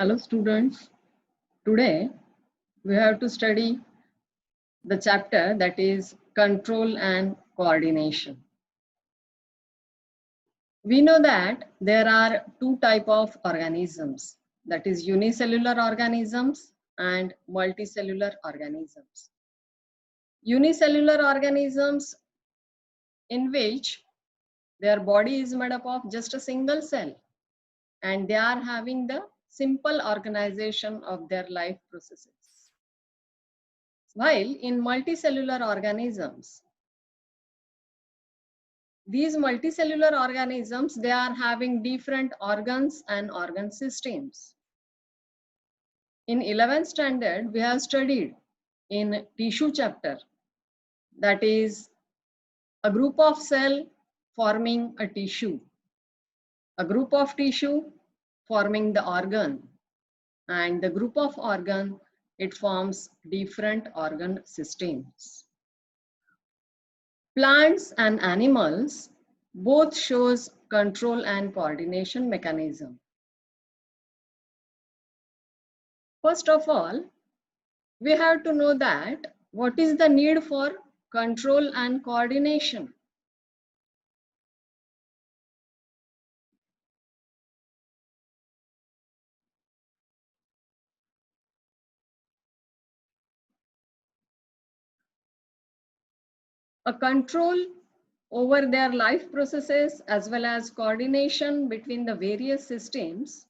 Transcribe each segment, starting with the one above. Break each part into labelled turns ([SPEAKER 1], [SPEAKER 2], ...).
[SPEAKER 1] Hello students, today we have to study the chapter that is control and coordination. We know that there are two types of organisms, that is unicellular organisms and multicellular organisms. Unicellular organisms in which their body is made up of just a single cell and they are having the simple organization of their life processes. While in multicellular organisms, these multicellular organisms, they are having different organs and organ systems. In 11th standard, we have studied in tissue chapter, that is a group of cell forming a tissue, a group of tissue forming the organ, and the group of organ, it forms different organ systems. Plants and animals both shows control and coordination mechanism. First of all, we have to know that what is the need for control and coordination. A control over their life processes as well as coordination between the various systems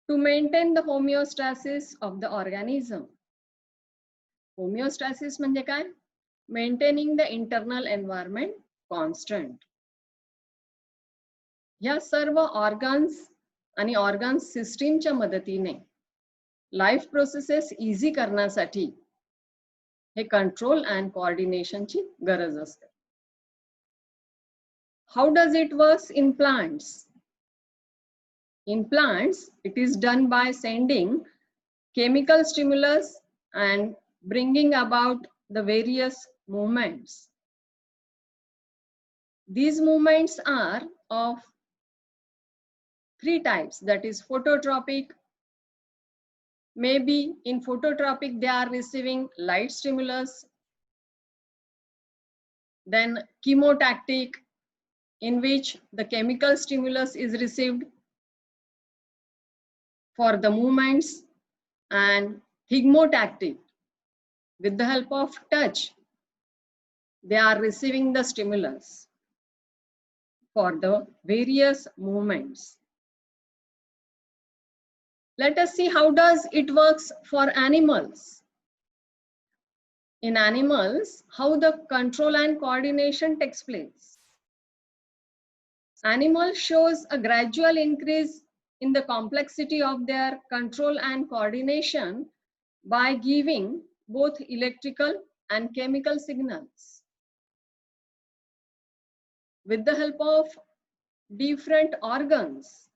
[SPEAKER 1] to maintain the homeostasis of the organism. Homeostasis म्हणजे काय? Maintaining the internal environment constant. या सर्व organs आणि organ सिस्टीमच्या मदतीने life processes easy करण्यासाठी हे control and कोऑर्डिनेशनची गरज असते. How does it works in plants? In plants, it is done by sending chemical stimulus and bringing about the various movements. These movements are of three types, that is phototropic. Maybe in phototropic they are receiving light stimulus. Then chemotactic, in which the chemical stimulus is received for the movements, and thigmotactic, with the help of touch they are receiving the stimulus for the various movements. Let us see how does it works for animals. In animals, how the control and coordination takes place. Animal shows a gradual increase in the complexity of their control and coordination by giving both electrical and chemical signals. With the help of different organs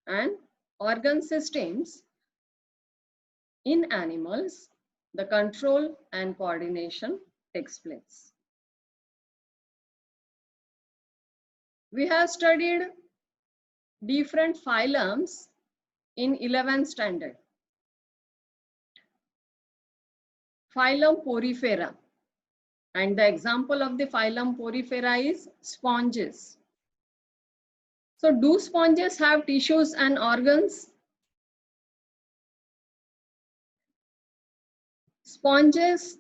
[SPEAKER 1] and organ systems in animals, the control and coordination takes place. We have studied different phylums in 11th standard. Phylum Porifera, and the example of the phylum Porifera is sponges. So do sponges have tissues and organs? Sponges,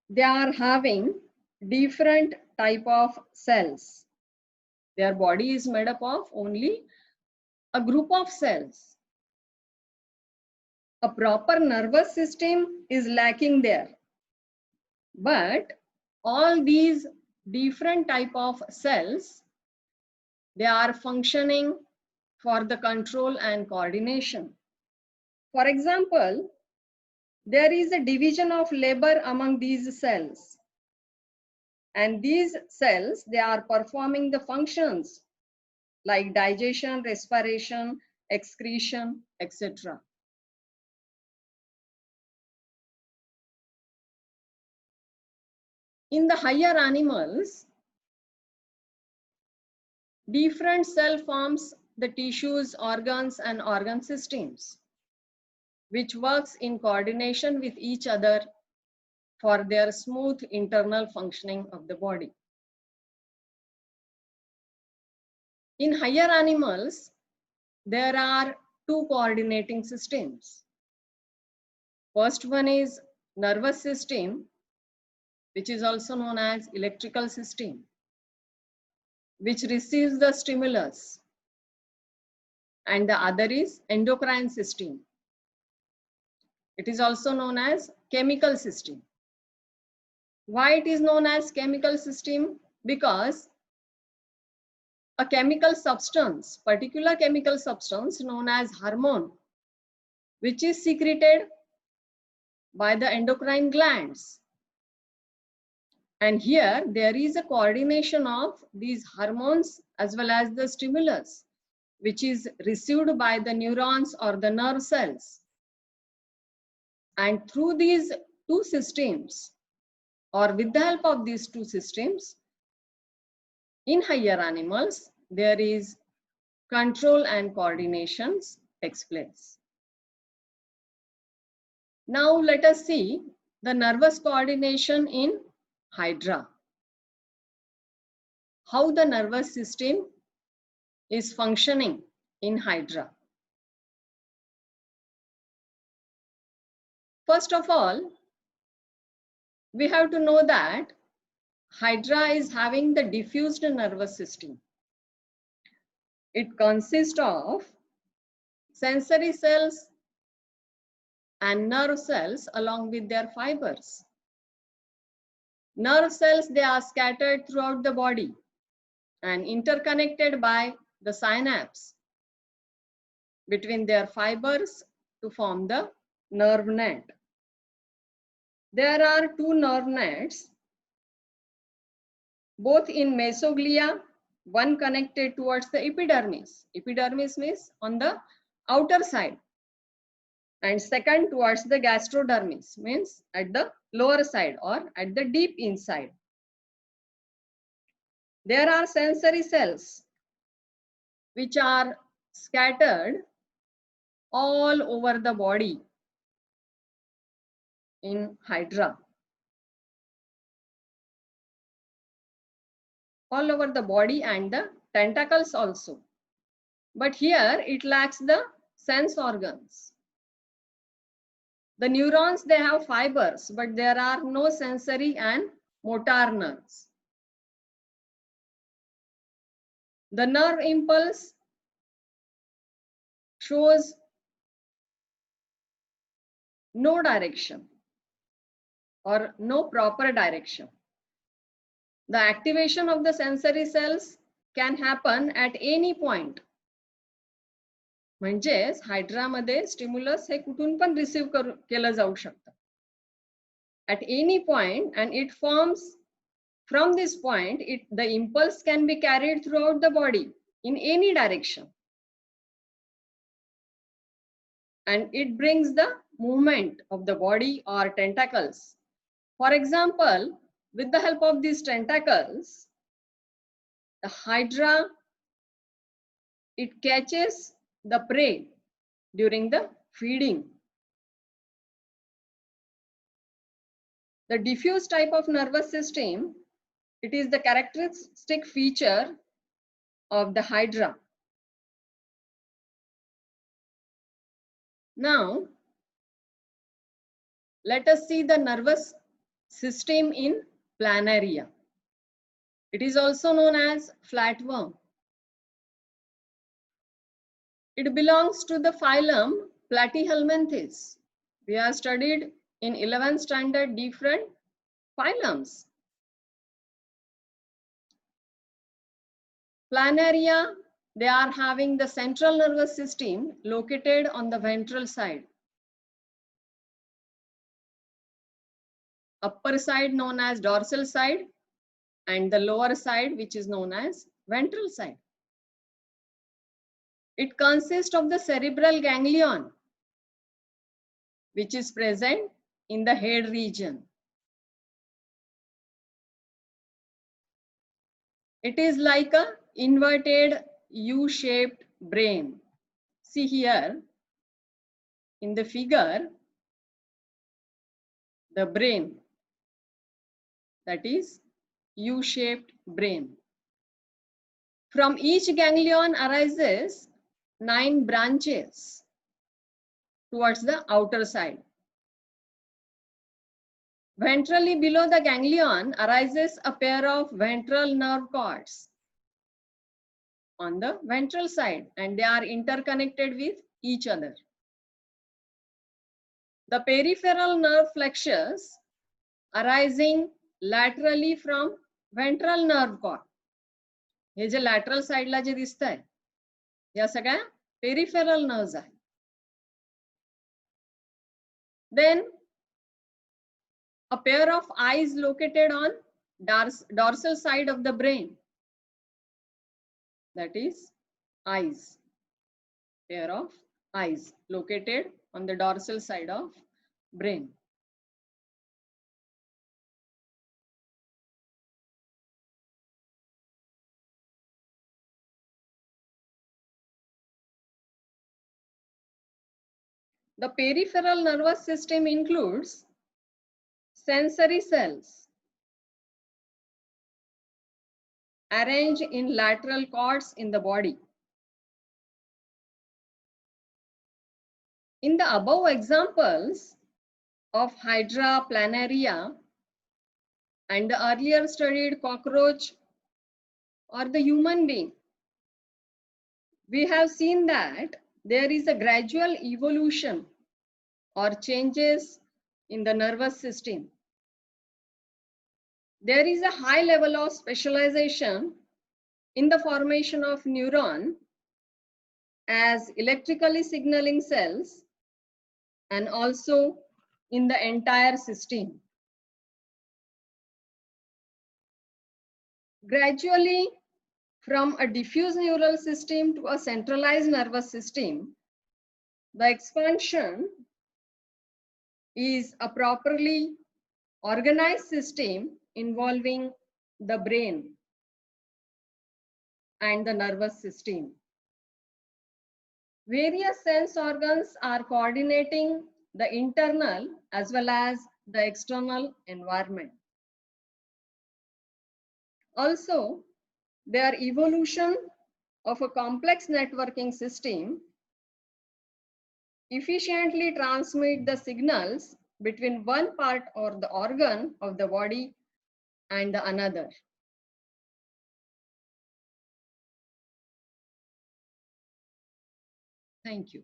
[SPEAKER 1] they are having different type of cells. Their body is made up of only a group of cells. A proper nervous system is lacking there. But all these different type of cells, they are functioning for the control and coordination. For example, there is a division of labor among these cells. And these cells, they are performing the functions like digestion, respiration, excretion, etc. In the higher animals, different cell forms the tissues, organs, and organ systems. which works in coordination with each other for their smooth internal functioning of the body. In higher animals, there are two coordinating systems. First one is nervous system, which is also known as electrical system, which receives the stimulus. And the other is endocrine system. It is also known as chemical system. Why it is known as chemical system? Because a chemical substance, particular chemical substance known as hormone, which is secreted by the endocrine glands. And here there is a coordination of these hormones as well as the stimulus, which is received by the neurons or the nerve cells. And through these two systems, or with the help of these two systems, in higher animals, there is control and coordinations takes place. Now let us see the nervous coordination in Hydra. How the nervous system is functioning in Hydra. First of all, we have to know that Hydra is having the diffused nervous system. It consists of sensory cells and nerve cells along with their fibers. Nerve cells, they are scattered throughout the body and interconnected by the synapse between their fibers to form the nerve net. There are two nerve nets, both in mesoglia, one connected towards the epidermis. Epidermis means on the outer side, and second towards the gastrodermis, means at the lower side or at the deep inside. There are sensory cells which are scattered all over the body in Hydra. All over the body and the tentacles also. But here it lacks the sense organs. The neurons, they have fibers, but there are no sensory and motor nerves. The nerve impulse shows no direction or no proper direction. The activation of the sensory cells can happen at any point. म्हणजेच हायड्रामध्ये stimulus हे कुठून पण receive केलं जाऊ शकतं. At any point, and it forms from this point, the impulse can be carried throughout the body in any direction. And it brings the movement of the body or tentacles. For example, with the help of these tentacles, the Hydra, it catches the prey during the feeding. The diffuse type of nervous system, it is the characteristic feature of the Hydra. Now, let us see the nervous system in Planaria. It is also known as flatworm. It belongs to the phylum Platyhelminthes. We have studied in 11th standard different phylums. Planaria, they are having the central nervous system located on the ventral side. Upper side known as dorsal side and the lower side which is known as ventral side. It consists of the cerebral ganglion which is present in the head region. It is like a inverted U-shaped brain. See here, in the figure the brain, that is U-shaped brain. From each ganglion arises 9 branches towards the outer side. Ventrally below the ganglion arises a pair of ventral nerve cords on the ventral side, and they are interconnected with each other. The peripheral nerve flexures arising laterally from ventral nerve cord. Hey J lateral side ला जे दिसतंय, या सगळ्या peripheral nerves आहे. Then a pair of eyes located on dorsal side of the brain, that is eyes, pair of eyes located on the dorsal side of brain. The peripheral nervous system includes sensory cells arranged in lateral cords in the body. In the above examples of Hydra planaria and the earlier studied cockroach or the human being, we have seen that there is a gradual evolution or changes in the nervous system. There is a high level of specialization in the formation of neuron as electrically signaling cells and also in the entire system. Gradually, from a diffuse neural system to a centralized nervous system, the expansion is a properly organized system involving the brain and the nervous system. Various sense organs are coordinating the internal as well as the external environment. Also, their evolution of a complex networking system efficiently transmit the signals between one part or the organ of the body and the another. Thank you.